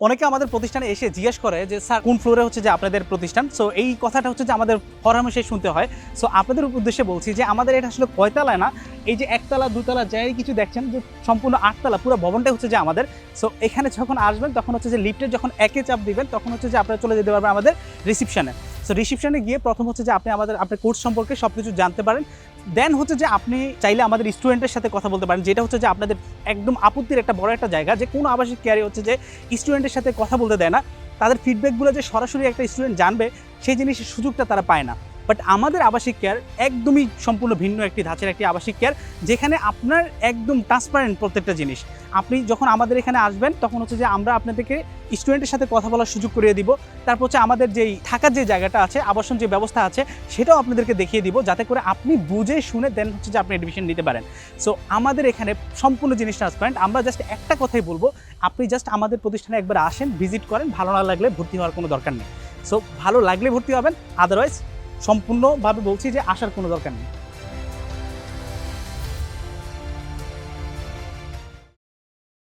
অনেকে আমাদের প্রতিষ্ঠানে এসে জিজ্ঞেস করে যে স্যার কোন ফ্লোরে হচ্ছে যে আপনাদের প্রতিষ্ঠান। সো এই কথাটা হচ্ছে যে আমাদের হরহামেশাই শুনতে হয়। সো আপনাদের উদ্দেশ্যে বলছি যে আমাদের এটা আসলে কয়তলায় না, এই যে একতলা দুতলা যাই কিছু দেখছেন যে সম্পূর্ণ 8 তলা পুরো ভবনটাই হচ্ছে যে আমাদের। সো এখানে যখন আসবেন তখন হচ্ছে যে লিফটের যখন একে চাপ দিবেন তখন হচ্ছে যে আপনারা চলে যেতে পারবেন আমাদের রিসিপশনে। সো রিসিপশনে গিয়ে প্রথম হচ্ছে যে আপনি আপনার কোর্স সম্পর্কে সব কিছু জানতে পারেন। দেন হচ্ছে যে আপনি চাইলে আমাদের স্টুডেন্টের সাথে কথা বলতে পারেন, যেটা হচ্ছে যে আপনাদের একদম আপত্তির একটা বড় একটা জায়গা, যে কোনো আবাসিক কেয়ারে হচ্ছে যে স্টুডেন্টের সাথে কথা বলতে দেয় না। তাদের ফিডব্যাকগুলো যে সরাসরি একটা স্টুডেন্ট জানবে সেই জিনিসের সুযোগটা তারা পায় না। বাট আমাদের আবাসিক কেয়ার একদমই সম্পূর্ণ ভিন্ন একটি ধাঁচের একটি আবাসিক কেয়ার, যেখানে আপনার একদম ট্রান্সপারেন্ট প্রত্যেকটা জিনিস। আপনি যখন আমাদের এখানে আসবেন তখন হচ্ছে যে আমরা আপনাদেরকে স্টুডেন্টের সাথে কথা বলার সুযোগ করিয়ে দিব। তারপর হচ্ছে আমাদের যেই থাকার যে জায়গাটা আছে, আবাসন যে ব্যবস্থা আছে সেটাও আপনাদেরকে দেখিয়ে দিব, যাতে করে আপনি বুঝে শুনে দেন হচ্ছে যে আপনি অ্যাডমিশন নিতে পারেন। সো আমাদের এখানে সম্পূর্ণ জিনিস ট্রান্সপারেন্ট। আমরা জাস্ট একটা কথাই বলবো, আপনি জাস্ট আমাদের প্রতিষ্ঠানে একবার আসেন, ভিজিট করেন, ভালো না লাগলে ভর্তি হওয়ার কোনো দরকার নেই। সো ভালো লাগলে ভর্তি হবেন, আদারওয়াইজ সম্পূর্ণভাবে বলছি যে আসার কোনো দরকার নেই।